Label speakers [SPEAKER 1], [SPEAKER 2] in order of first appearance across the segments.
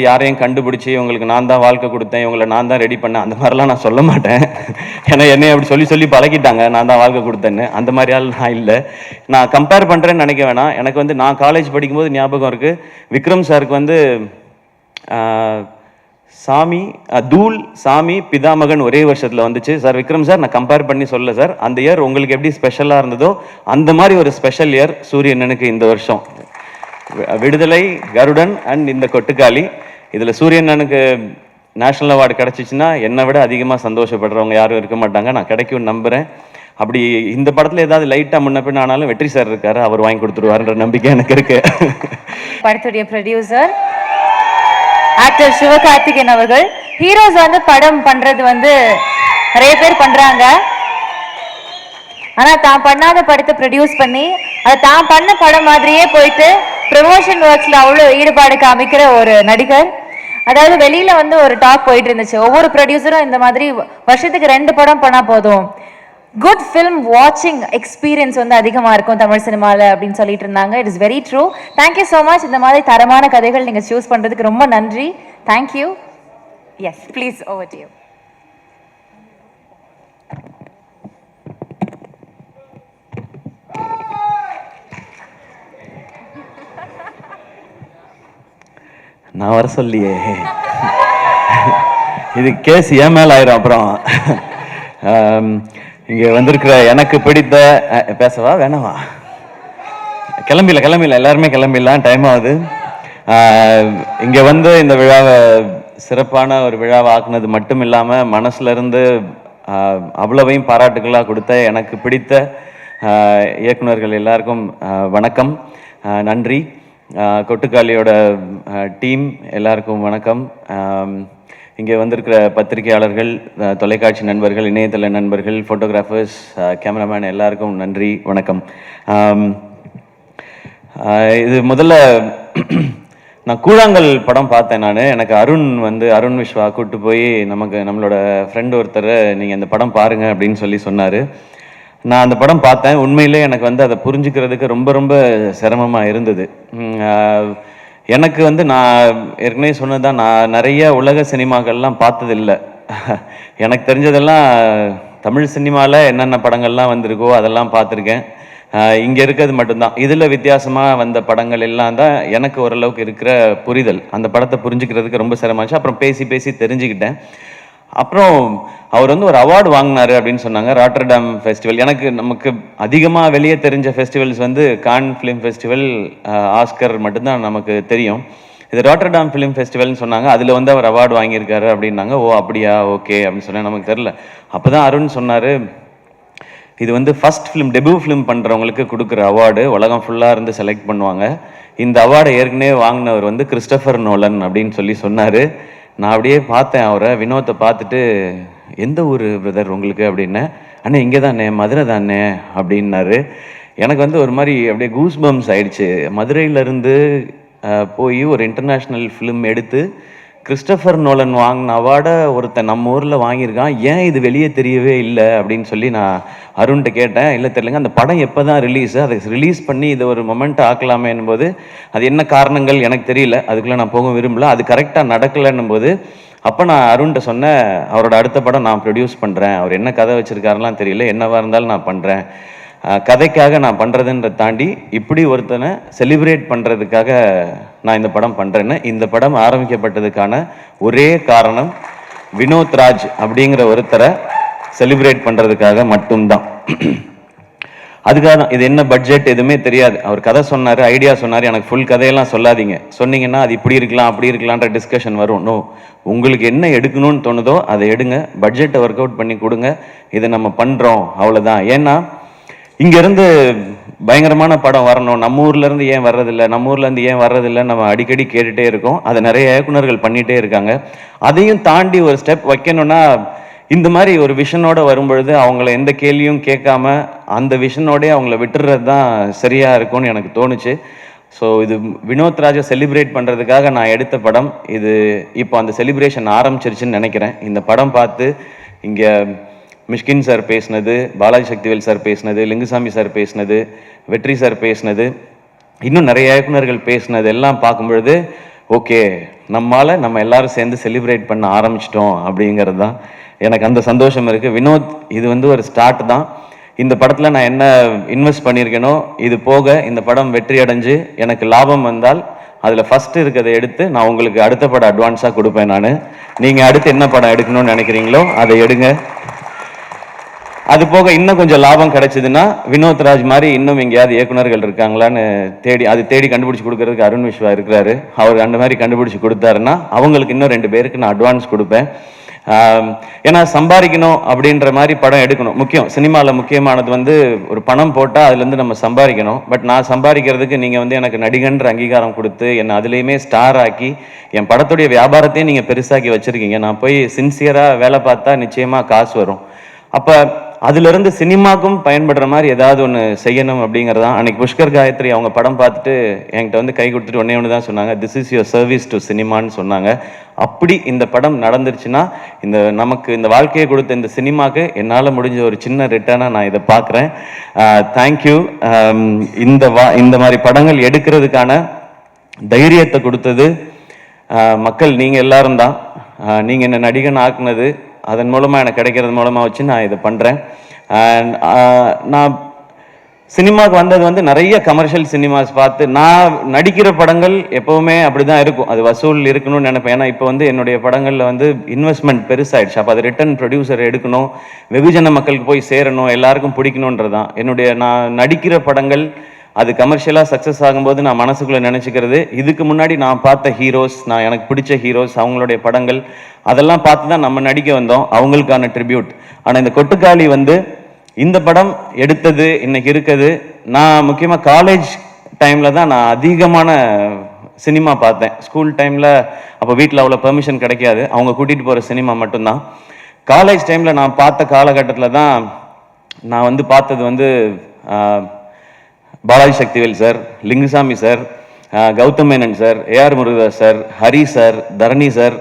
[SPEAKER 1] யாரையும் கண்டுபிடிச்சி இவங்களுக்கு நான் தான் வாழ்க்கை கொடுத்தேன், இவங்களை நான் தான் ரெடி பண்ணேன், அந்த மாதிரிலாம் நான் சொல்ல மாட்டேன். ஏன்னா என்னை அப்படி சொல்லி சொல்லி பழகிட்டாங்க, நான் தான் வாழ்க்கை கொடுத்தேன்னு. அந்த மாதிரி ஆள் நான் இல்லை. நான் கம்பேர் பண்ணுறேன்னு நினைக்க வேணாம். எனக்கு வந்து நான் காலேஜ் படிக்கும்போது ஞாபகம் இருக்குது, விக்ரம் சாருக்கு வந்து தூள் சாமி பிதாமகன் ஒரே வருஷத்தில் வந்துச்சு. சார் விக்ரம் சார், நான் கம்பேர் பண்ணி சொல்ல சார், அந்த இயர் உங்களுக்கு எப்படி ஸ்பெஷலாக இருந்ததோ அந்த மாதிரி ஒரு ஸ்பெஷல் இயர் சூரியனனுக்கு இந்த வருஷம். விடுதலை, கருடன் அண்ட் இந்த கொட்டுக்காளி, இதில் சூரியனனுக்கு நேஷ்னல் அவார்டு கிடச்சிச்சின்னா என்னை விட அதிகமாக சந்தோஷப்படுறவங்க யாரும் இருக்க மாட்டாங்க. நான் கிடைக்கும்னு நம்புகிறேன். அப்படி இந்த படத்தில் ஏதாவது லைட்டாக முன்ன பின் ஆனாலும் வெற்றி சார் இருக்காரு, அவர் வாங்கி கொடுத்துருவாருன்ற நம்பிக்கை எனக்கு இருக்கு.
[SPEAKER 2] படத்துடைய ப்ரொடியூசர் ஆக்டர் சிவகார்த்திகேயன் அவர்கள். ஹீரோஸ் வந்து படம் பண்றது வந்து நிறைய பேர் பண்றாங்க, ஆனா தான் பண்ணாத படத்தை ப்ரொடியூஸ் பண்ணி அதை தான் பண்ண படம் மாதிரியே போயிட்டு ப்ரமோஷன் ஒர்க்ஸ்ல அவ்வளோ ஈடுபாடு காமிக்கிற ஒரு நடிகர். அதாவது வெளியில வந்து ஒரு டாக் போயிட்டு இருந்துச்சு, ஒவ்வொரு ப்ரொடியூசரும் இந்த மாதிரி வருஷத்துக்கு 2 படம் பண்ணா போதும், குட் ஃபிலிம் வாட்சிங் எக்ஸ்பீரியன்ஸ் வந்து அதிகமா இருக்கும் தமிழ் சினிமாவில் அப்படின்னு சொல்லிட்டு இருந்தாங்க. It is very true. Thank you so much. இந்த மாதிரி தரமான கதைகள் நீங்க சூஸ் பண்றதுக்கு ரொம்ப நன்றி. Thank you. Yes please, over to you.
[SPEAKER 1] நான் வர சொல்லியே, இது கேஸ் ஏன் மேல ஆயிரும். அப்புறம் இங்கே வந்திருக்கிற எனக்கு பிடித்த, பேசவா வேணாவா? கிளம்பில எல்லாருமே கிளம்பிடலாம், டைம் ஆகுது. இங்கே வந்து இந்த விழாவை சிறப்பான ஒரு விழாவை ஆக்குனது மட்டும் இல்லாமல் மனசுல இருந்து அவ்வளவையும் பாராட்டுகளாக கொடுத்த எனக்கு பிடித்த இயக்குனர்கள் எல்லாருக்கும் வணக்கம், நன்றி. கொட்டுக்காளியோட டீம் எல்லாருக்கும் வணக்கம். இங்கே வந்திருக்கிற பத்திரிகையாளர்கள், தொலைக்காட்சி நண்பர்கள், இணையதள நண்பர்கள், ஃபோட்டோகிராஃபர்ஸ், கேமராமேன் எல்லாருக்கும் நன்றி, வணக்கம். இது முதல்ல நான் கூழாங்கல் படம் பார்த்தேன். எனக்கு அருண் விஸ்வா கூப்பிட்டு போய் நம்மளோட ஃப்ரெண்டு ஒருத்தர் நீங்கள் இந்த படம் பாருங்கள் அப்படின்னு சொல்லி சொன்னார். நான் அந்த படம் பார்த்தேன். உண்மையிலே எனக்கு வந்து அதை புரிஞ்சுக்கிறதுக்கு ரொம்ப ரொம்ப சிரமமாக இருந்தது. எனக்கு வந்து நான் ஏற்கனவே சொன்னதுதான், நான் நிறைய உலக சினிமாக்கள்லாம் பார்த்ததில்லை. எனக்கு தெரிஞ்சதெல்லாம் தமிழ் சினிமாவில் என்னென்ன படங்கள்லாம் வந்திருக்கோ அதெல்லாம் பார்த்துருக்கேன். இங்கே இருக்கிறது மட்டும்தான். இதில் வித்தியாசமாக வந்த படங்கள் எல்லாம் தான் எனக்கு ஓரளவுக்கு இருக்கிற புரிதல். அந்த படத்தை புரிஞ்சுக்கிறதுக்கு ரொம்ப சிரமமாச்சு. அப்புறம் பேசி தெரிஞ்சுக்கிட்டேன். அப்புறம் அவர் வந்து ஒரு அவார்டு வாங்கினாரு அப்படின்னு சொன்னாங்க, ராட்டர்டாம் ஃபெஸ்டிவல். நமக்கு அதிகமாக வெளியே தெரிஞ்ச ஃபெஸ்டிவல்ஸ் வந்து கான் ஃபிலிம் ஃபெஸ்டிவல், ஆஸ்கர் மட்டும்தான் நமக்கு தெரியும். இது ராட்டர்டாம் ஃபிலிம் ஃபெஸ்டிவல்னு சொன்னாங்க. அதில் வந்து அவர் அவார்டு வாங்கியிருக்காரு அப்படின்னாங்க. ஓ அப்படியா, ஓகே அப்படின்னு சொன்னேன். நமக்கு தெரில. அப்போ தான் அருண் சொன்னார், இது வந்து ஃபர்ஸ்ட் ஃபிலிம், டெபியூ ஃபிலிம் பண்ணுறவங்களுக்கு கொடுக்குற அவார்டு, உலகம் ஃபுல்லாக இருந்து செலக்ட் பண்ணுவாங்க. இந்த அவார்டை ஏற்கனவே வாங்கினவர் வந்து கிறிஸ்டோபர் நோலன் அப்படின்னு சொல்லி சொன்னார். நான் அப்படியே பார்த்தேன் அவரை, வினோத்தை பார்த்துட்டு, எந்த ஊர் பிரதர் உங்களுக்கு அப்படின்னேன். அண்ணே இங்கே தானே, மதுரை தானே அப்படின்னாரு. எனக்கு வந்து ஒரு மாதிரி அப்படியே கூஸ் பம்ஸ் ஆயிடுச்சு. மதுரையிலேருந்து போய் ஒரு இன்டர்நேஷ்னல் ஃபிலிம் எடுத்து கிறிஸ்டோபர் நோலன் வாங்கின அவார்டை ஒருத்தன் நம்ம ஊரில் வாங்கியிருக்கான், ஏன் இது வெளியே தெரியவே இல்லை அப்படின்னு சொல்லி நான் அருண்கிட்ட கேட்டேன். இல்லை தெரியலங்க, அந்த படம் எப்போ தான் ரிலீஸு, அதை ரிலீஸ் பண்ணி இதை ஒரு மொமெண்ட் ஆக்கலாமேன்னும் போது அது என்ன காரணங்கள் எனக்கு தெரியல, அதுக்குள்ளே நான் போக விரும்பல, அது கரெக்டாக நடக்கலைன்னும் போது அப்போ நான் அருண்கிட்ட சொன்னேன், அவரோட அடுத்த படம் நான் ப்ரொடியூஸ் பண்ணுறேன், அவர் என்ன கதை வச்சுருக்காருலாம் தெரியல, என்னவாக இருந்தாலும் நான் பண்ணுறேன், கதைக்காக நான் பண்ணுறதுன்ற தாண்டி இப்படி ஒருத்தனை செலிப்ரேட் பண்ணுறதுக்காக நான் இந்த படம் பண்ணுறேன்னு. இந்த படம் ஆரம்பிக்கப்பட்டதுக்கான ஒரே காரணம் வினோத் ராஜ் அப்படிங்கிற ஒருத்தரை செலிப்ரேட் பண்ணுறதுக்காக மட்டும்தான். அதுக்காக தான். இது என்ன பட்ஜெட் எதுவுமே தெரியாது. அவர் கதை சொன்னார், ஐடியா சொன்னார். எனக்கு ஃபுல் கதையெல்லாம் சொல்லாதீங்க, சொன்னீங்கன்னா அது இப்படி இருக்கலாம் அப்படி இருக்கலான்ற டிஸ்கஷன் வரும். நோ, உங்களுக்கு என்ன எடுக்கணும்னு தோணுதோ அதை எடுங்க, பட்ஜெட்டை ஒர்க் அவுட் பண்ணி கொடுங்க, இதை நம்ம பண்ணுறோம், அவ்வளோதான். ஏன்னா இங்கேருந்து பயங்கரமான படம் வரணும், நம்ம ஊர்லேருந்து ஏன் வர்றதில்லை, நம்ம ஊர்லேருந்து ஏன் வர்றதில்லை நம்ம அடிக்கடி கேட்டுகிட்டே இருக்கோம். அதை நிறைய இயக்குனர்கள் பண்ணிகிட்டே இருக்காங்க. அதையும் தாண்டி ஒரு ஸ்டெப் வைக்கணும்னா இந்த மாதிரி ஒரு விஷனோட வரும்பொழுது அவங்கள எந்த கேள்வியும் கேட்காம அந்த விஷனோடே அவங்கள விட்டுறது தான் சரியாக இருக்கும்னு எனக்கு தோணுச்சு. ஸோ இது வினோத் ராஜை செலிப்ரேட் பண்ணுறதுக்காக நான் எடுத்த படம் இது. இப்போ அந்த செலிப்ரேஷன் ஆரம்பிச்சிருச்சுன்னு நினைக்கிறேன். இந்த படம் பார்த்து இங்கே மிஷ்கின் சார் பேசினது, பாலாஜி சக்திவேல் சார் பேசினது, லிங்குசாமி சார் பேசினது, வெற்றி சார் பேசினது, இன்னும் நிறைய இயக்குனர்கள் பேசினது எல்லாம் பார்க்கும்பொழுது ஓகே நம்ம எல்லாரும் சேர்ந்து செலிப்ரேட் பண்ண ஆரம்பிச்சிட்டோம் அப்படிங்கிறது தான் எனக்கு அந்த சந்தோஷம் இருக்குது. வினோத், இது வந்து ஒரு ஸ்டார்ட் தான். இந்த படத்தில் நான் என்ன இன்வெஸ்ட் பண்ணியிருக்கேனோ இது போக இந்த படம் வெற்றி அடைஞ்சு எனக்கு லாபம் வந்தால் அதில் ஃபஸ்ட்டு இருக்கிறத எடுத்து நான் உங்களுக்கு அடுத்த படம் அட்வான்ஸாக கொடுப்பேன். நீங்கள் அடுத்து என்ன படம் எடுக்கணும்னு நினைக்கிறீங்களோ அதை எடுங்க. அது போக இன்னும் கொஞ்சம் லாபம் கிடைச்சதுன்னா வினோத் ராஜ் மாதிரி இன்னும் எங்கேயாவது இயக்குனர்கள் இருக்காங்களான்னு தேடி கண்டுபிடிச்சி கொடுக்கறதுக்கு அருண் விஸ்வா இருக்கிறாரு. அவர் அந்த மாதிரி கண்டுபிடிச்சி கொடுத்தாருன்னா அவங்களுக்கு இன்னும் 2 பேருக்கு நான் அட்வான்ஸ் கொடுப்பேன். ஏன்னா சம்பாதிக்கணும் அப்படின்ற மாதிரி படம் எடுக்கணும். முக்கியம், சினிமாவில் முக்கியமானது வந்து ஒரு பணம் போட்டால் அதுலேருந்து நம்ம சம்பாதிக்கணும். பட் நான் சம்பாதிக்கிறதுக்கு நீங்கள் வந்து எனக்கு நடிகன்ற அங்கீகாரம் கொடுத்து என்னை அதுலேயுமே ஸ்டார் ஆக்கி என் படத்துடைய வியாபாரத்தையும் நீங்கள் பெருசாக்கி வச்சுருக்கீங்க. நான் போய் சின்சியராக வேலை பார்த்தா நிச்சயமாக காசு வரும். அப்போ அதுலேருந்து சினிமாக்கும் பயன்படுற மாதிரி ஏதாவது ஒன்று செய்யணும் அப்படிங்கிறதான். அன்றைக்கி புஷ்கர் காயத்ரி அவங்க படம் பார்த்துட்டு என்கிட்ட வந்து கை கொடுத்துட்டு ஒன்று தான் சொன்னாங்க, this is your service to சினிமான்னு சொன்னாங்க. அப்படி இந்த படம் நடந்துருச்சுன்னா நமக்கு இந்த வாழ்க்கையை கொடுத்த இந்த சினிமாவுக்கு என்னால் முடிஞ்ச ஒரு சின்ன ரிட்டர்னாக நான் இதை பார்க்குறேன். தேங்க்யூ. இந்த மாதிரி படங்கள் எடுக்கிறதுக்கான தைரியத்தை கொடுத்தது மக்கள், நீங்கள் எல்லாரும் தான். நீங்கள் என்ன நடிகன் ஆக்குனது, அதன் மூலமாக எனக்கு கிடைக்கிறது மூலமாக வச்சு நான் இதை பண்ணுறேன். அண்ட் நான் சினிமாவுக்கு வந்தது வந்து நிறைய கமர்ஷியல் சினிமாஸ் பார்த்து. நான் நடிக்கிற படங்கள் எப்போவுமே அப்படி தான் இருக்கும், அது வசூல் இருக்கணும்னு நினைப்பேன். ஏன்னா இப்போ வந்து என்னுடைய படங்களில் வந்து இன்வெஸ்ட்மெண்ட் பெருசாகிடுச்சு. அப்போ அது ரிட்டர்ன் ப்ரொடியூசர் எடுக்கணும், வெகுஜன மக்களுக்கு போய் சேரணும், எல்லாருக்கும் பிடிக்கணுன்றதான் நான் நடிக்கிற படங்கள். அது கமர்ஷியலாக சக்ஸஸ் ஆகும்போது நான் மனசுக்குள்ளே நினச்சிக்கிறது, இதுக்கு முன்னாடி நான் பார்த்த ஹீரோஸ், எனக்கு பிடிச்ச ஹீரோஸ், அவங்களுடைய படங்கள் அதெல்லாம் பார்த்து தான் நம்ம நடிக்க வந்தோம், அவங்களுக்கான ட்ரிபியூட். ஆனால் இந்த கொட்டுக்காளி வந்து இந்த படம் எடுத்தது இன்னைக்கு இருக்குது. நான் முக்கியமாக காலேஜ் டைமில் தான் நான் அதிகமான சினிமா பார்த்தேன். ஸ்கூல் டைமில் அப்போ வீட்டில் அவ்வளோ பெர்மிஷன் கிடைக்காது, அவங்க கூட்டிகிட்டு போகிற சினிமா மட்டும்தான். காலேஜ் டைமில் நான் பார்த்த காலகட்டத்தில் தான் நான் வந்து பார்த்தது வந்து Balaji Sakthivel sir, Lingusamy sir, Gautham Menon sir, AR Murugadoss sir, Hari sir, Dharani sir,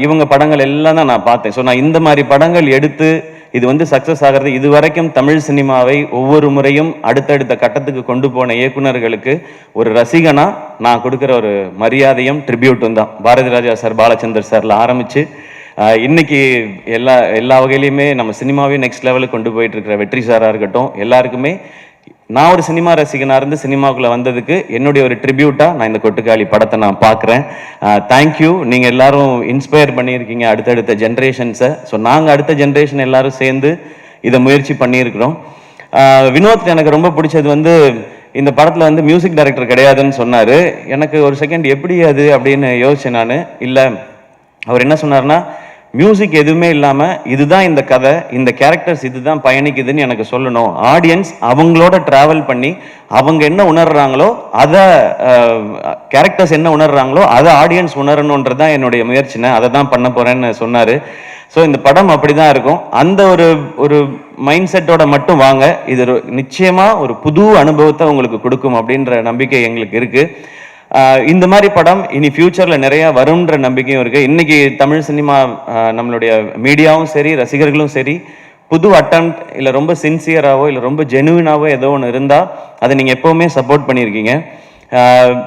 [SPEAKER 1] இவங்க படங்கள் எல்லாம் தான் நான் பார்த்தேன். ஸோ நான் இந்த மாதிரி படங்கள் எடுத்து இது வந்து சக்ஸஸ் ஆகிறது, இது வரைக்கும் தமிழ் சினிமாவை ஒவ்வொரு முறையும் அடுத்தடுத்த கட்டத்துக்கு கொண்டு போன இயக்குநர்களுக்கு ஒரு ரசிகனா நான் கொடுக்குற ஒரு மரியாதையும் ட்ரிபியூட்டும் தான். பாரதி ராஜா சார், பாலச்சந்தர் சார்ல ஆரம்பித்து இன்னைக்கு எல்லா வகையிலையுமே நம்ம சினிமாவே நெக்ஸ்ட் லெவலுக்கு கொண்டு போயிட்டு இருக்கிற வெற்றி சாராக இருக்கட்டும், எல்லாருக்குமே நான் ஒரு சினிமா ரசிகனாக இருந்து சினிமாவுக்குள்ளே வந்ததுக்கு என்னுடைய ஒரு ட்ரிபியூட்டாக நான் இந்த கொட்டுக்காளி படத்தை நான் பார்க்குறேன். தேங்க்யூ. நீங்கள் எல்லாரும் இன்ஸ்பயர் பண்ணியிருக்கீங்க அடுத்தடுத்த ஜென்ரேஷன்ஸை. ஸோ நாங்கள் அடுத்த ஜென்ரேஷன் எல்லாரும் சேர்ந்து இதை முயற்சி பண்ணியிருக்கிறோம். வினோத், எனக்கு ரொம்ப பிடிச்சது வந்து இந்த படத்தில் வந்து மியூசிக் டைரக்டர் கிடையாதுன்னு சொன்னார். எனக்கு ஒரு செகண்ட் எப்படி அது அப்படின்னு யோசிச்சேன் நான். இல்லை, அவர் என்ன சொன்னார்னா, மியூசிக் எதுவுமே இல்லாமல் இதுதான் இந்த கதை, இந்த கேரக்டர்ஸ் இதுதான் பயணிக்குதுன்னு எனக்கு சொல்லணும். ஆடியன்ஸ் அவங்களோட ட்ராவல் பண்ணி அவங்க என்ன உணர்றாங்களோ அதை, கேரக்டர்ஸ் என்ன உணர்றாங்களோ அதை ஆடியன்ஸ் உணரணுன்றதான் என்னுடைய முயற்சினை, அதை தான் பண்ண போகிறேன்னு சொன்னார். ஸோ இந்த படம் அப்படி தான் இருக்கும். அந்த ஒரு மைண்ட் செட்டோட மட்டும் வாங்க, இது நிச்சயமாக ஒரு புது அனுபவத்தை உங்களுக்கு கொடுக்கும் அப்படின்ற நம்பிக்கை எங்களுக்கு இருக்குது. இந்த மாதிரி படம் இனி ஃபியூச்சரில் நிறையா வரும்ன்ற நம்பிக்கையும் இருக்குது. இன்றைக்கி தமிழ் சினிமா, நம்மளுடைய மீடியாவும் சரி, ரசிகர்களும் சரி, புது அட்டம்ப்ட் இல்லை ரொம்ப சின்சியராகவோ இல்லை ரொம்ப ஜெனுவினாவோ ஏதோ ஒன்று இருந்தால் அதை நீங்கள் எப்போவுமே சப்போர்ட் பண்ணியிருக்கீங்க.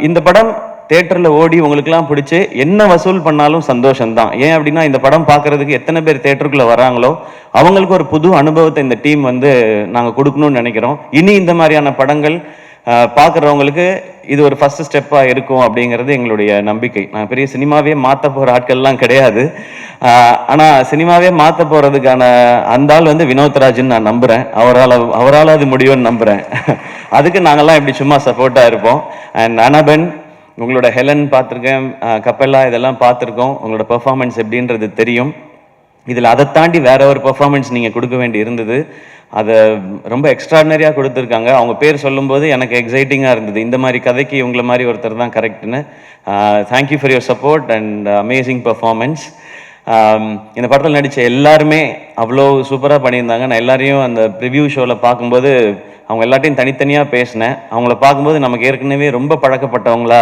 [SPEAKER 1] இந்த படம் தேட்டரில் ஓடி உங்களுக்கெல்லாம் பிடிச்சி என்ன வசூல் பண்ணாலும் சந்தோஷம்தான். ஏன் அப்படின்னா இந்த படம் பார்க்குறதுக்கு எத்தனை பேர் தேட்டருக்குள்ளே வராங்களோ அவங்களுக்கு ஒரு புது அனுபவத்தை இந்த டீம் வந்து நாங்கள் கொடுக்கணும்னு நினைக்கிறோம். இனி இந்த மாதிரியான படங்கள் பார்க்குறவங்களுக்கு இது ஒரு ஃபர்ஸ்ட் ஸ்டெப்பாக இருக்கும் அப்படிங்கிறது எங்களுடைய நம்பிக்கை. நான் பெரிய சினிமாவே மாற்ற போகிற ஆட்கள்லாம் கிடையாது. ஆனால் சினிமாவே மாற்ற போகிறதுக்கான அந்த ஆள் வந்து வினோத் ராஜ்னு நான் நம்புகிறேன். அவரால் அது முடியும்னு நம்புகிறேன். அதுக்கு நாங்கள்லாம் இப்படி சும்மா சப்போர்ட்டாக இருப்போம். அண்ட் அனபென், உங்களோட ஹெலன் பார்த்துருக்கேன், கப்பல்லா இதெல்லாம் பார்த்துருக்கோம். உங்களோட பெர்ஃபார்மன்ஸ் எப்படின்றது தெரியும். இதில் அதை தாண்டி வேற ஒரு பெர்ஃபார்மன்ஸ் நீங்கள் கொடுக்க வேண்டி இருந்தது. அதை ரொம்ப எக்ஸ்ட்ராடினரியாக கொடுத்துருக்காங்க. அவங்க பேர் சொல்லும்போது எனக்கு எக்ஸைட்டிங்காக இருந்தது. இந்த மாதிரி கதைக்கு இவங்கள மாதிரி ஒருத்தர் தான் கரெக்டுன்னு. Thank you for your support and amazing performance. இந்த படத்தில் நடித்த எல்லாருமே அவ்வளோ சூப்பராக பண்ணியிருந்தாங்க. நான் எல்லாரையும் அந்த ப்ரிவ்யூ ஷோவில் பார்க்கும்போது அவங்க எல்லாத்தையும் தனித்தனியாக பேசினேன். அவங்கள பார்க்கும்போது நமக்கு ஏற்கனவே ரொம்ப பழக்கப்பட்டவங்களா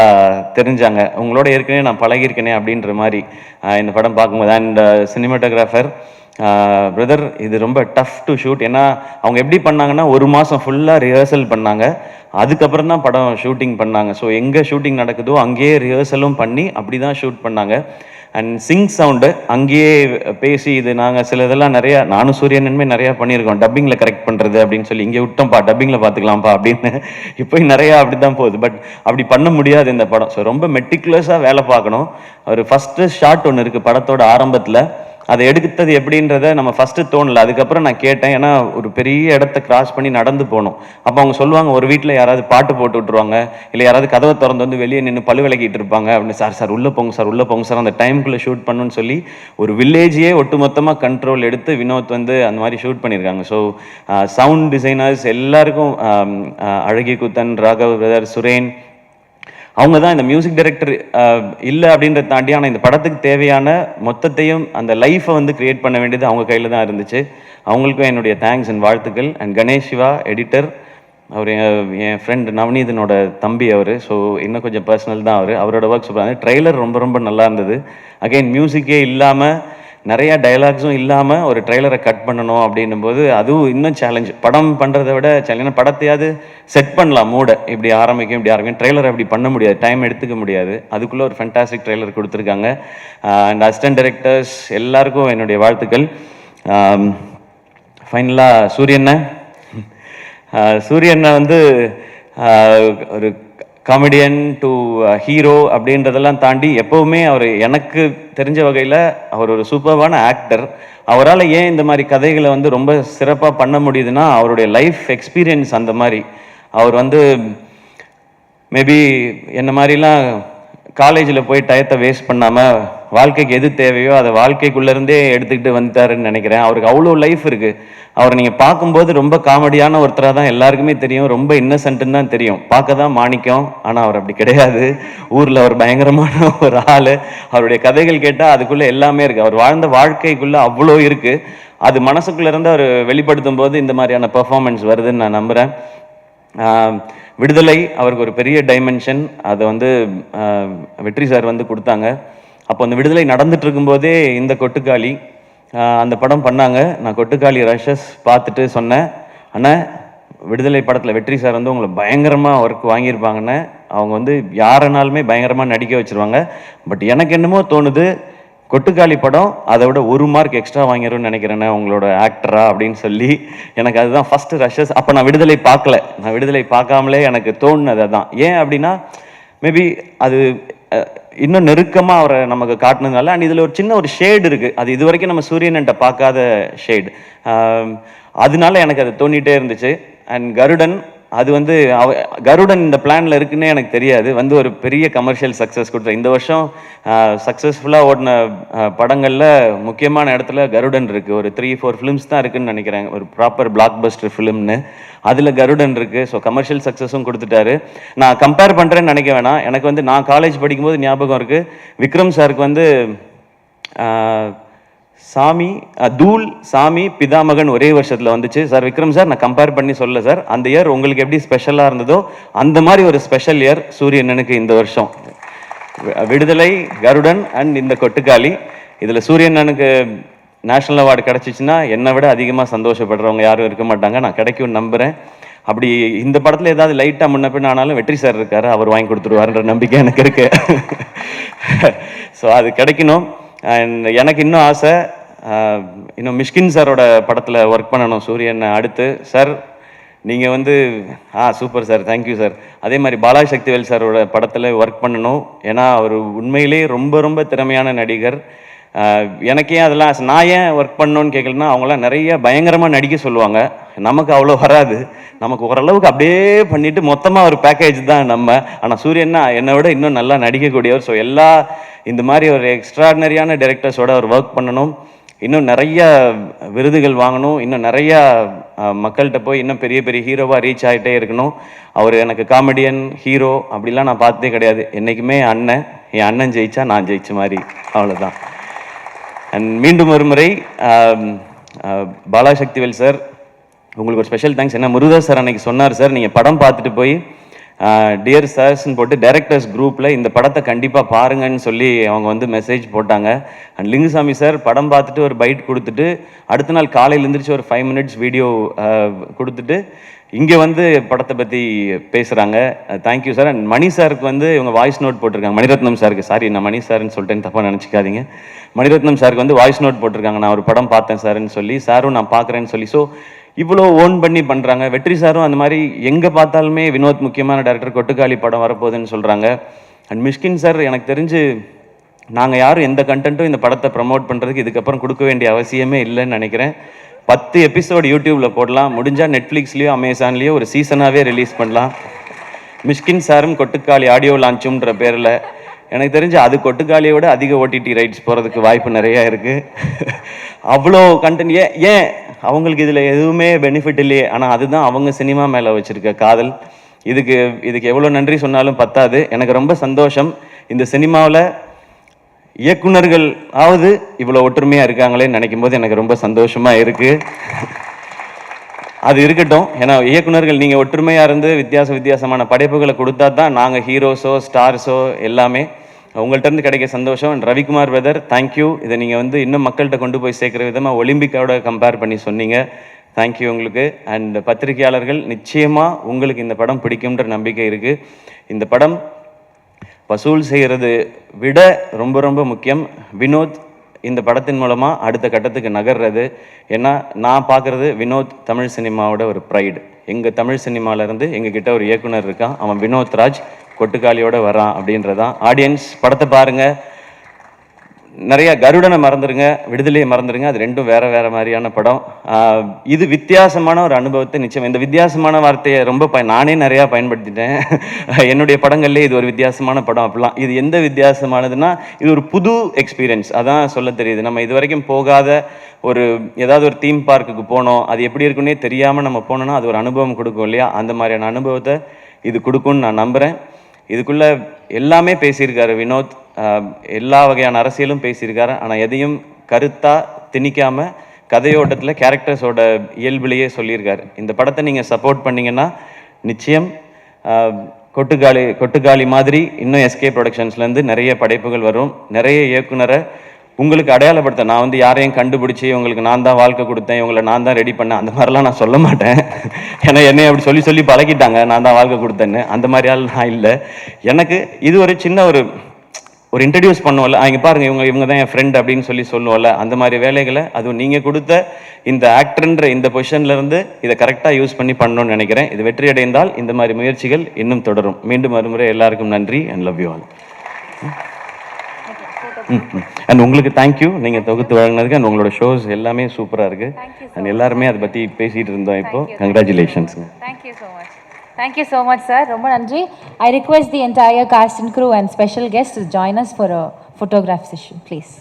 [SPEAKER 1] தெரிஞ்சாங்க. அவங்களோட ஏற்கனவே நான் பழகியிருக்கேனே அப்படின்ற மாதிரி இந்த படம் பார்க்கும்போது. அண்ட் சினிமாட்டோகிராஃபர் பிரதர் இது ரொம்ப டஃப் டு ஷூட். ஏன்னா அவங்க எப்படி பண்ணாங்கன்னா 1 மாதம் ஃபுல்லாக ரிஹர்சல் பண்ணாங்க, அதுக்கப்புறம் தான் படம் ஷூட்டிங் பண்ணாங்க. ஸோ எங்கே ஷூட்டிங் நடக்குதோ அங்கேயே ரிஹர்சலும் பண்ணி அப்படி தான் ஷூட் பண்ணாங்க. அண்ட் சிங் சவுண்டு அங்கேயே பேசி, இது நாங்கள் சில இதெல்லாம் நிறையா, நானும் சூரியனுமே நிறையா பண்ணியிருக்கோம், டப்பிங்கில் கரெக்ட் பண்ணுறது அப்படின்னு சொல்லி, இங்கே விட்டோம்ப்பா டப்பிங்கில் பார்த்துக்கலாம்ப்பா அப்படின்னு இப்போ நிறையா அப்படி தான் போகுது. பட் அப்படி பண்ண முடியாது இந்த படம். ஸோ ரொம்ப மெட்டிகுலஸாக வேலை பார்க்கணும். ஒரு ஃபஸ்ட்டு ஷாட் ஒன்று இருக்குது படத்தோட ஆரம்பத்தில், அதை எடுத்தது எப்படின்றத நம்ம ஃபஸ்ட்டு தோணலை. அதுக்கப்புறம் நான் கேட்டேன், ஏன்னா ஒரு பெரிய இடத்த கிராஸ் பண்ணி நடந்து போகணும். அப்போ அவங்க சொல்லுவாங்க, ஒரு வீட்டில் யாராவது பாட்டு போட்டு விட்ருவாங்க, இல்லை யாராவது கதவை திறந்து வந்து வெளியே நின்று பழு விளக்கிட்டு இருப்பாங்க அப்படின்னு. சார் உள்ளே போங்க சார், உள்ளே போங்க சார், அந்த டைமுக்குள்ளே ஷூட் பண்ணணும்னு சொல்லி ஒரு வில்லேஜையே ஒட்டுமொத்தமாக கண்ட்ரோல் எடுத்து வினோத் வந்து அந்த மாதிரி ஷூட் பண்ணியிருக்காங்க. ஸோ சவுண்ட் டிசைனர்ஸ் எல்லாருக்கும், அழகி குத்தன், ராகவ் பிரதர், சுரேன், அவங்க தான் இந்த மியூசிக் டைரக்டர் இல்லை அப்படின்றத தாண்டி, ஆனால் இந்த படத்துக்கு தேவையான மொத்தத்தையும் அந்த லைஃப்பை வந்து கிரியேட் பண்ண வேண்டியது அவங்க கையில் தான் இருந்துச்சு. அவங்களுக்கும் என்னுடைய தேங்க்ஸ் அண்ட் வாழ்த்துக்கள். அண்ட் கணேஷ் சிவா எடிட்டர், அவர் என் ஃப்ரெண்ட் நவநீதனோட தம்பி அவர். ஸோ இன்னும் கொஞ்சம் பர்சனல் தான் அவரோட ஒர்க் சூப்பராக. ட்ரெய்லர் ரொம்ப ரொம்ப நல்லா இருந்தது. அகைன் மியூசிக்கே இல்லாமல், நிறையா டைலாக்ஸும் இல்லாமல் ஒரு ட்ரெய்லரை கட் பண்ணணும் அப்படின்னும் போது அதுவும் இன்னும் சேலஞ்ச். படம் பண்ணுறதை விட சேலஞ்ச். படத்தையாவது செட் பண்ணலாம், மூடை இப்படி ஆரம்பிக்கும். ட்ரெய்லர் அப்படி பண்ண முடியாது, டைம் எடுத்துக்க முடியாது. அதுக்குள்ளே ஒரு ஃபென்டாஸ்டிக் ட்ரெய்லர் கொடுத்துருக்காங்க. அண்ட் அசிஸ்டன்ட் டைரக்டர்ஸ் எல்லாருக்கும் என்னுடைய வாழ்த்துக்கள். ஃபைனலாக சூரியனை வந்து ஒரு காமெடியன் டு ஹீரோ அப்படின்றதெல்லாம் தாண்டி எப்போவுமே அவர் எனக்கு தெரிஞ்ச வகையில் அவர் ஒரு சூப்பர்வான ஆக்டர். அவரால் ஏன் இந்த மாதிரி கதைகளை வந்து ரொம்ப சிறப்பாக பண்ண முடியுதுன்னா, அவருடைய லைஃப் எக்ஸ்பீரியன்ஸ் அந்த மாதிரி. அவர் வந்து மேபி என்ன மாதிரிலாம் காலேஜில் போய் டயத்தை வேஸ்ட் பண்ணாமல் வாழ்க்கைக்கு எது தேவையோ அதை வாழ்க்கைக்குள்ளேருந்தே எடுத்துக்கிட்டு வந்துட்டாருன்னு நினைக்கிறேன். அவருக்கு அவ்வளோ லைஃப் இருக்குது. அவரை நீங்கள் பார்க்கும்போது ரொம்ப காமெடியான ஒருத்தராக தான் எல்லாருக்குமே தெரியும், ரொம்ப இன்னசென்ட்டுன்னு தான் தெரியும். பார்க்க தான் மாணிக்கம், ஆனால் அவர் அப்படி கிடையாது. ஊரில் அவர் பயங்கரமான ஒரு ஆள். அவருடைய கதைகள் கேட்டால் அதுக்குள்ளே எல்லாமே இருக்குது. அவர் வாழ்ந்த வாழ்க்கைக்குள்ளே அவ்வளோ இருக்குது. அது மனசுக்குள்ளேருந்து அவர் வெளிப்படுத்தும் போது இந்த மாதிரியான பெர்ஃபார்மன்ஸ் வருதுன்னு நான் நம்புகிறேன். விடுதலை அவருக்கு ஒரு பெரிய டைமென்ஷன். அதை வந்து வெற்றி சார் வந்து கொடுத்தாங்க. அப்போ அந்த விடுதலை நடந்துட்டு இருக்கும்போதே இந்த கொட்டுக்காளி அந்த படம் பண்ணாங்க. நான் கொட்டுக்காளி ரஷஸ் பார்த்துட்டு சொன்னேன், அண்ணா விடுதலை படத்தில் வெற்றி சார் வந்து உங்களை பயங்கரமாக ஒர்க் வாங்கியிருப்பாங்கன்னு. அவங்க வந்து யாருனாலுமே பயங்கரமாக நடிக்க வச்சுருவாங்க. பட் எனக்கு என்னமோ தோணுது, கொட்டுக்காளி படம் அதை விட 1 மார்க் எக்ஸ்ட்ரா வாங்கிடும்னு நினைக்கிறேண்ணே உங்களோட ஆக்டரா அப்படின்னு சொல்லி. எனக்கு அதுதான் ஃபஸ்ட்டு ரஷஸ். அப்போ நான் விடுதலை பார்க்கல, நான் விடுதலை பார்க்காமலே எனக்கு தோணுனது தான். ஏன் அப்படின்னா, மேபி அது இன்னும் நெருக்கமாக அவரை நமக்கு காட்டினதுனால. அண்ட் இதில் ஒரு சின்ன ஒரு ஷேடு இருக்குது, அது இது வரைக்கும் நம்ம சூரியன்கிட்ட பார்க்காத ஷேடு. அதனால எனக்கு அது தோண்டிகிட்டே இருந்துச்சு. அண்ட் கருடன், அது வந்து கருடன் இந்த பிளானில் இருக்குன்னே எனக்கு தெரியாது. வந்து ஒரு பெரிய கமர்ஷியல் சக்ஸஸ் கொடுத்தேன். இந்த வருஷம் சக்ஸஸ்ஃபுல்லாக ஓடின படங்களில் முக்கியமான இடத்துல கருடன் இருக்குது. ஒரு 3-4 ஃபிலிம்ஸ் தான் இருக்குதுன்னு நினைக்கிறேன், ஒரு ப்ராப்பர் பிளாக் பஸ்டர் ஃபிலிம்னு. அதில் கருடன் இருக்குது. ஸோ கமர்ஷியல் சக்ஸஸும் கொடுத்துட்டாரு. நான் கம்பேர் பண்ணுறேன்னு நினைக்க வேணாம். எனக்கு வந்து நான் காலேஜ் படிக்கும்போது ஞாபகம் இருக்குது, விக்ரம் சாருக்கு வந்து தூள், சாமி, பிதாமகன் ஒரே வருஷத்தில் வந்துச்சு. சார் விக்ரம் சார், நான் கம்பேர் பண்ணி சொல்ல சார், அந்த இயர் உங்களுக்கு எப்படி ஸ்பெஷலாக இருந்ததோ அந்த மாதிரி ஒரு ஸ்பெஷல் இயர் சூரியனனுக்கு இந்த வருஷம். விடுதலை, கருடன் அண்ட் இந்த கொட்டுக்காளி, இதில் சூரியனனுக்கு நேஷ்னல் அவார்டு கிடச்சிச்சின்னா என்னை விட அதிகமாக சந்தோஷப்படுறவங்க யாரும் இருக்க மாட்டாங்க. நான் கிடைக்கும்னு நம்புகிறேன். அப்படி இந்த படத்தில் ஏதாவது லைட்டாக முன்ன பின் ஆனாலும் வெற்றி சார் இருக்காரு, அவர் வாங்கி கொடுத்துருவாருன்ற நம்பிக்கை எனக்கு இருக்கு. ஸோ அது கிடைக்கணும். அண்ட் எனக்கு இன்னும் ஆசை, இன்னும் மிஷ்கின் சாரோட படத்தில் ஒர்க் பண்ணணும் சூரியன் அடுத்து. சார் நீங்கள் வந்து சூப்பர் சார், தேங்க்யூ சார். அதே மாதிரி பாலா சக்திவேல் சாரோட படத்தில் ஒர்க் பண்ணணும். ஏன்னா அவர் உண்மையிலேயே ரொம்ப ரொம்ப திறமையான நடிகர். எனக்கே அதெல்லாம் நான் ஏன் ஒர்க் பண்ணணும்னு கேட்கலன்னா, அவங்களாம் நிறைய பயங்கரமாக நடிக்க சொல்லுவாங்க, நமக்கு அவ்வளோ வராது. நமக்கு ஓரளவுக்கு அப்படியே பண்ணிவிட்டு மொத்தமாக ஒரு பேக்கேஜ் தான் நம்ம. ஆனால் சூரியன்னா என்னை விட இன்னும் நல்லா நடிக்கக்கூடியவர். ஸோ எல்லா இந்த மாதிரி ஒரு எக்ஸ்ட்ராடினரியான டைரக்டர்ஸோட அவர் ஒர்க் பண்ணணும், இன்னும் நிறைய விருதுகள் வாங்கணும், இன்னும் நிறையா மக்கள்கிட்ட போய் இன்னும் பெரிய பெரிய ஹீரோவாக ரீச் ஆகிட்டே இருக்கணும். அவர் எனக்கு காமெடியன், ஹீரோ அப்படிலாம் நான் பார்த்ததே கிடையாது. என்றைக்குமே அண்ணன், என் அண்ணன் ஜெயிச்சா நான் ஜெயிச்ச மாதிரி, அவ்வளோதான். அண்ட் மீண்டும் ஒரு முறை பாலா சக்திவேல் சார், உங்களுக்கு ஒரு ஸ்பெஷல் தேங்க்ஸ். என்ன முருகதாஸ் சார் அன்னைக்கு சொன்னார், சார் நீங்கள் படம் பார்த்துட்டு போய் டியர் சார்ஸ்ன்னு போட்டு டைரக்டர்ஸ் குரூப்பில் இந்த படத்தை கண்டிப்பாக பாருங்கன்னு சொல்லி அவங்க வந்து மெசேஜ் போட்டாங்க. அண்ட் லிங்குசாமி சார் படம் பார்த்துட்டு ஒரு பைட் கொடுத்துட்டு அடுத்த நாள் காலையில் எழுந்திரிச்சு ஒரு 5 minutes வீடியோ கொடுத்துட்டு இங்கே வந்து படத்தை பற்றி பேசுகிறாங்க. Thank you sir. அண்ட் மணி சாருக்கு வந்து இவங்க வாய்ஸ் நோட் போட்டிருக்காங்க. மணிரத்னம் சாருக்கு, சாரி நான் மணி சார்ன்னு சொல்லிட்டேன்னு தப்பாக நினச்சிக்காதீங்க. மணிரத்னம் சாருக்கு வந்து வாய்ஸ் நோட் போட்டிருக்காங்க, நான் ஒரு படம் பார்த்தேன் சார்ன்னு சொல்லி, சாரும் நான் பார்க்குறேன்னு சொல்லி. ஸோ இவ்வளோ ஓன் பண்ணி பண்ணுறாங்க. வெற்றி சாரும் அந்த மாதிரி எங்கே பார்த்தாலுமே வினோத் முக்கியமான டேரக்டர், கொட்டுக்காளி படம் வரப்போகுதுன்னு சொல்கிறாங்க. அண்ட் மிஷ்கின் சார், எனக்கு தெரிஞ்சு நாங்கள் யாரும் எந்த கண்டென்ட்டும் இந்த படத்தை ப்ரமோட் பண்ணுறதுக்கு இதுக்கப்புறம் கொடுக்க வேண்டிய அவசியமே இல்லைன்னு நினைக்கிறேன். 10 எபிசோடு யூடியூப்பில் போடலாம், முடிஞ்சால் நெட்ஃப்ளிக்ஸ்லேயோ அமேசான்லேயோ ஒரு சீசனாகவே ரிலீஸ் பண்ணலாம். மிஷ்கின் சாரும் கொட்டுக்காளி ஆடியோ லான்ச்சுன்ற பேரில் எனக்கு தெரிஞ்சு அது கொட்டுக்காளியை விட அதிக ஓடிடி ரைட்ஸ் போகிறதுக்கு வாய்ப்பு நிறையா இருக்குது. அவ்வளோ கண்டென்ட் ஏன் அவங்களுக்கு இதில் எதுவுமே பெனிஃபிட் இல்லையே, ஆனால் அதுதான் அவங்க சினிமா மேலே வச்சுருக்க காதல். இதுக்கு எவ்வளோ நன்றி சொன்னாலும் பத்தாது. எனக்கு ரொம்ப சந்தோஷம், இந்த சினிமாவில் இயக்குனர்கள் ஆவது இவ்வளோ ஒற்றுமையாக இருக்காங்களேன்னு நினைக்கும் போது எனக்கு ரொம்ப சந்தோஷமாக இருக்குது. அது இருக்கட்டும், ஏன்னா இயக்குனர்கள் நீங்கள் ஒற்றுமையாக இருந்து வித்தியாசமான படைப்புகளை கொடுத்தா தான் நாங்கள் ஹீரோஸோ ஸ்டார்ஸோ எல்லாமே உங்கள்கிட்ட இருந்து கிடைக்க சந்தோஷம். And Ravikumar weather, thank you. இதை நீங்கள் வந்து இன்னும் மக்கள்கிட்ட கொண்டு போய் சேர்க்குற விதமாக ஒலிம்பிக்கோட கம்பேர் பண்ணி சொன்னீங்க, தேங்க்யூ உங்களுக்கு. அண்ட் பத்திரிகையாளர்கள், நிச்சயமாக உங்களுக்கு இந்த படம் பிடிக்கும்ன்ற நம்பிக்கை இருக்குது. இந்த படம் வசூல் செய்கிறது விட ரொம்ப ரொம்ப முக்கியம் வினோத் இந்த படத்தின் மூலமாக அடுத்த கட்டத்துக்கு நகர்றது. ஏன்னா நான் பார்க்குறது வினோத் தமிழ் சினிமாவோட ஒரு ப்ரைடு. எங்கள் தமிழ் சினிமாவிலேருந்து எங்ககிட்ட ஒரு இயக்குனர் இருக்கான், அவன் வினோத் ராஜ், கொட்டுக்காளியோட வரான் அப்படின்றதான். ஆடியன்ஸ் படத்தை பாருங்கள். நிறைய கருடனை மறந்துடுங்க, விடுதலையை மறந்துடுங்க, அது ரெண்டும் வேறு மாதிரியான படம். இது வித்தியாசமான ஒரு அனுபவத்தை நிச்சயம். இந்த வித்தியாசமான வார்த்தையை ரொம்ப நானே நிறையா பயன்படுத்திட்டேன் என்னுடைய படங்கள்லேயே. இது ஒரு வித்தியாசமான படம் அப்படிலாம். இது எந்த வித்தியாசமானதுன்னா இது ஒரு புது எக்ஸ்பீரியன்ஸ், அதான் சொல்ல தெரியுது. நம்ம இது வரைக்கும் போகாத ஏதாவது ஒரு தீம் பார்க்குக்கு போனோம், அது எப்படி இருக்குன்னே தெரியாமல் நம்ம போனோம்னா அது ஒரு அனுபவம் கொடுக்கும் இல்லையா, அந்த மாதிரியான அனுபவத்தை இது கொடுக்கும்னு நான் நம்புகிறேன். இதுக்குள்ளே எல்லாமே பேசியிருக்காரு வினோத், எல்லா வகையான அரசியலும் பேசியிருக்காரு. ஆனால் எதையும் கருத்தாக திணிக்காமல் கதையோட்டத்தில் கேரக்டர்ஸோட இயல்பிலேயே சொல்லியிருக்காரு. இந்த படத்தை நீங்கள் சப்போர்ட் பண்ணிங்கன்னா நிச்சயம் கொட்டுக்காளி மாதிரி இன்னும் எஸ்கே ப்ரொடக்ஷன்ஸ்லேருந்து நிறைய படைப்புகள் வரும். நிறைய இயக்குனரை உங்களுக்கு அடையாளப்படுத்த, நான் வந்து யாரையும் கண்டுபிடிச்சி உங்களுக்கு நான் தான் வாழ்க்கை கொடுத்தேன், இவங்களை நான் தான் ரெடி பண்ணேன், அந்த மாதிரிலாம் நான் சொல்ல மாட்டேன். ஏன்னா என்னை அப்படி சொல்லி பழகிட்டாங்க, நான் தான் வாழ்க்கை கொடுத்தேன்னு. அந்த மாதிரி ஆள் நான் இல்லை. எனக்கு இது ஒரு சின்ன ஒரு இன்ட்ரடியூஸ் பண்ணுவோம்ல, இங்கே பாருங்கள் இவங்க தான் என் ஃப்ரெண்ட் அப்படின்னு சொல்லுவோம்ல, அந்த மாதிரி வேலைகளை அதுவும் நீங்கள் கொடுத்த இந்த ஆக்டர்ன்ற இந்த பொசிஷன்லேருந்து இதை கரெக்டாக யூஸ் பண்ணி பண்ணணும்னு நினைக்கிறேன். இது வெற்றி அடைந்தால் இந்த மாதிரி முயற்சிகள் இன்னும் தொடரும். மீண்டும் மறுமுறை எல்லாருக்கும் நன்றி and love you all. And உங்களுக்கு தேங்க்யூ, நீங்கள் தொகுத்து வழங்கினதுக்கு. அண்ட் உங்களோட ஷோஸ் எல்லாமே சூப்பராக இருக்குது. அண்ட் எல்லாருமே அதை பற்றி பேசிகிட்டு இருந்தோம். இப்போது congratulations.
[SPEAKER 2] Thank you so much, sir. ரொம்ப நன்றி. I request the entire cast and crew and special guests to join us for a photograph session, please.